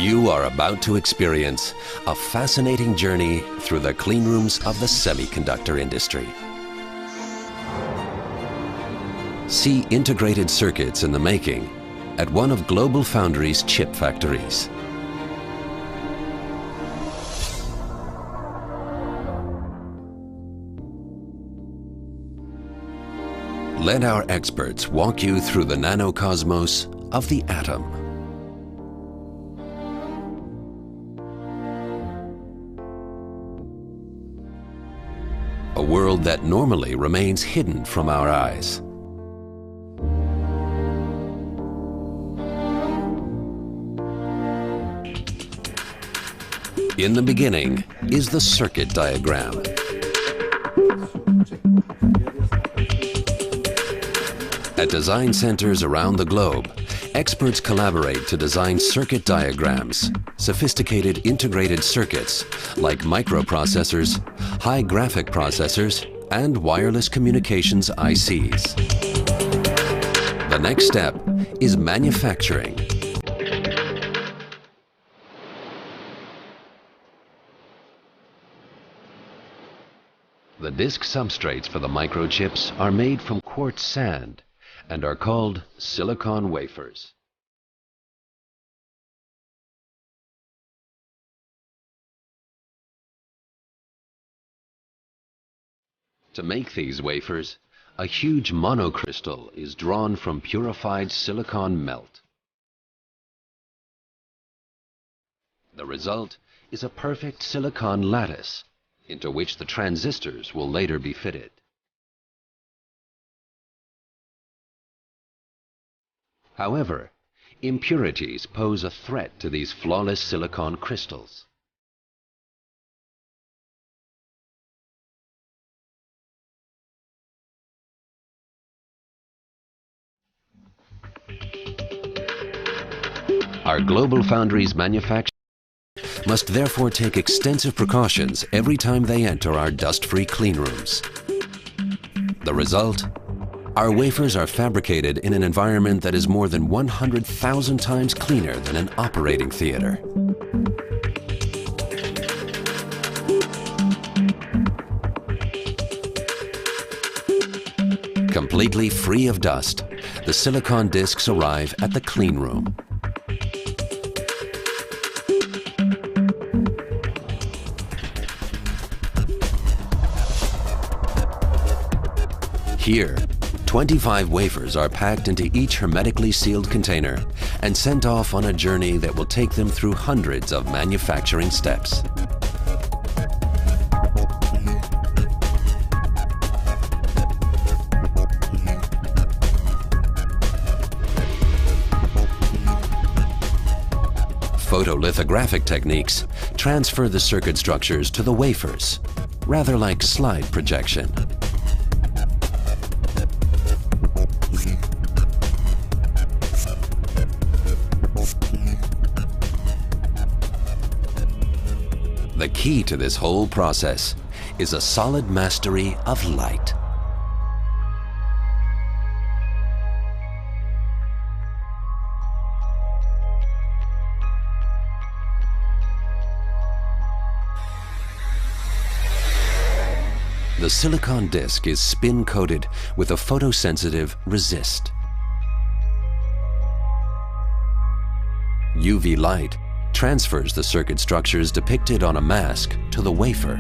You are about to experience a fascinating journey through the clean rooms of the semiconductor industry. See integrated circuits in the making at one of GlobalFoundries' chip factories. Let our experts walk you through the nanocosmos of the atom. A world that normally remains hidden from our eyes. In the beginning is the circuit diagram. At design centers around the globe, experts collaborate to design circuit diagrams, sophisticated integrated circuits like microprocessors, high graphic processors, and wireless communications ICs. The next step is manufacturing. The disk substrates for the microchips are made from quartz sand and are called silicon wafers. To make these wafers, a huge monocrystal is drawn from purified silicon melt. The result is a perfect silicon lattice into which the transistors will later be fitted. However, impurities pose a threat to these flawless silicon crystals. Our GlobalFoundries manufacturers must therefore take extensive precautions every time they enter our dust-free clean rooms. The result? Our wafers are fabricated in an environment that is more than 100,000 times cleaner than an operating theater. Completely free of dust, the silicon discs arrive at the clean room. Here, 25 wafers are packed into each hermetically sealed container and sent off on a journey that will take them through hundreds of manufacturing steps. Photolithographic techniques transfer the circuit structures to the wafers, rather like slide projection. The key to this whole process is a solid mastery of light. The silicon disc is spin-coated with a photosensitive resist. UV light transfers the circuit structures depicted on a mask to the wafer.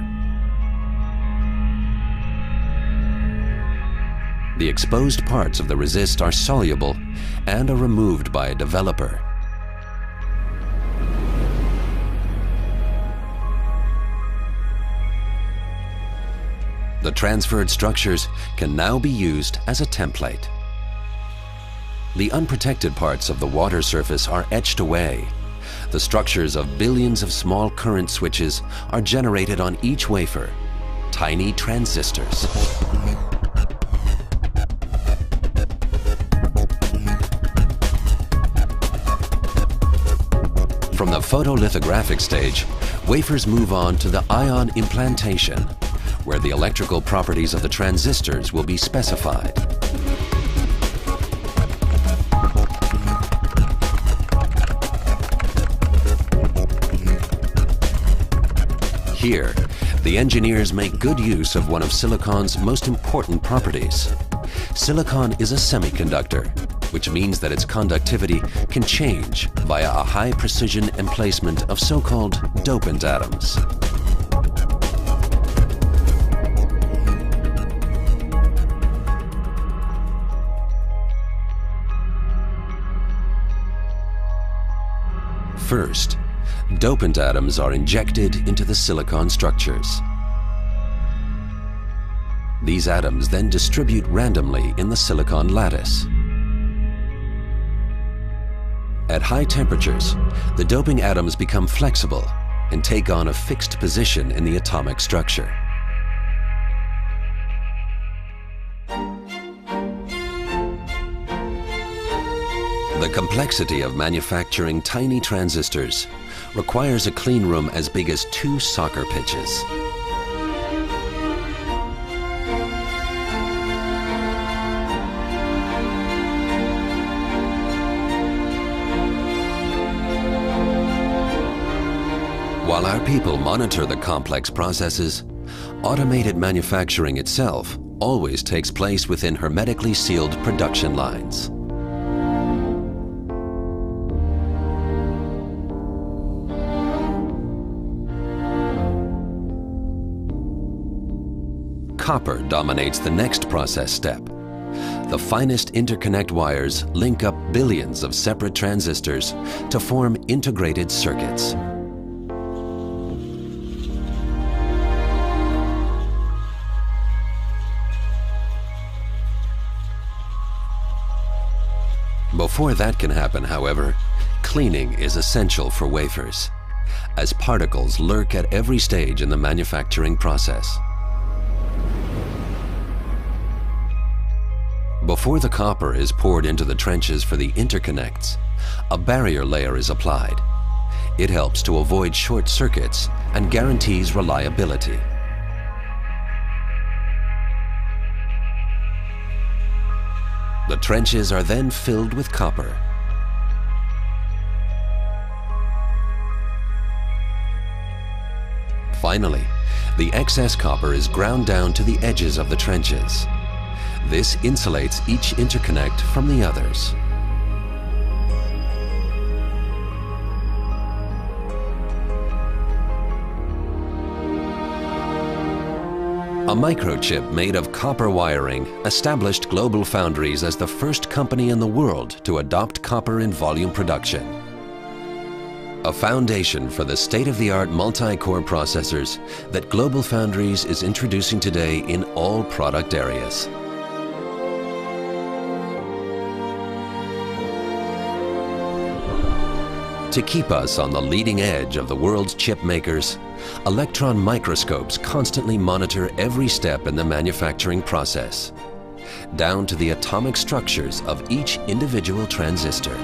The exposed parts of the resist are soluble and are removed by a developer. The transferred structures can now be used as a template. The unprotected parts of the water surface are etched away. The structures of billions of small current switches are generated on each wafer, tiny transistors. From the photolithographic stage, wafers move on to the ion implantation, where the electrical properties of the transistors will be specified. Here, the engineers make good use of one of silicon's most important properties. Silicon is a semiconductor, which means that its conductivity can change via a high precision emplacement of so-called dopant atoms. First, dopant atoms are injected into the silicon structures. These atoms then distribute randomly in the silicon lattice. At high temperatures, the doping atoms become flexible and take on a fixed position in the atomic structure. The complexity of manufacturing tiny transistors requires a clean room as big as 2 soccer pitches. While our people monitor the complex processes, automated manufacturing itself always takes place within hermetically sealed production lines. Copper dominates the next process step. The finest interconnect wires link up billions of separate transistors to form integrated circuits. Before that can happen, however, cleaning is essential for wafers, as particles lurk at every stage in the manufacturing process. Before the copper is poured into the trenches for the interconnects, a barrier layer is applied. It helps to avoid short circuits and guarantees reliability. The trenches are then filled with copper. Finally, the excess copper is ground down to the edges of the trenches. This insulates each interconnect from the others. A microchip made of copper wiring established GlobalFoundries as the first company in the world to adopt copper in volume production. A foundation for the state-of-the-art multi-core processors that GlobalFoundries is introducing today in all product areas. To keep us on the leading edge of the world's chip makers, electron microscopes constantly monitor every step in the manufacturing process, down to the atomic structures of each individual transistor.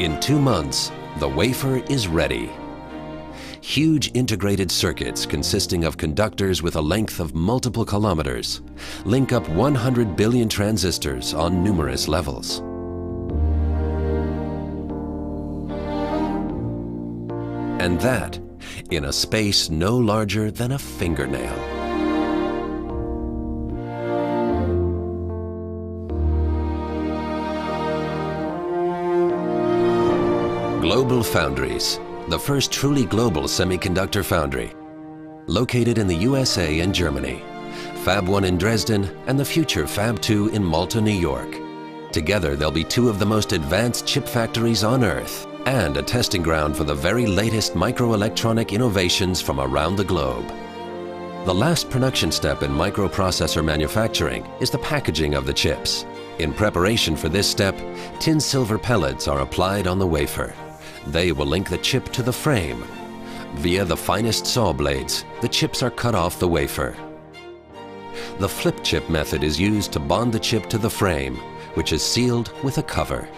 In 2 months, the wafer is ready. Huge integrated circuits consisting of conductors with a length of multiple kilometers link up 100 billion transistors on numerous levels. And that in a space no larger than a fingernail. GlobalFoundries, the first truly global semiconductor foundry, located in the USA and Germany, Fab 1 in Dresden and the future Fab 2 in Malta, New York. Together they'll be 2 of the most advanced chip factories on Earth and a testing ground for the very latest microelectronic innovations from around the globe. The last production step in microprocessor manufacturing is the packaging of the chips. In preparation for this step, tin silver pellets are applied on the wafer. They will link the chip to the frame. Via the finest saw blades, the chips are cut off the wafer. The flip chip method is used to bond the chip to the frame, which is sealed with a cover.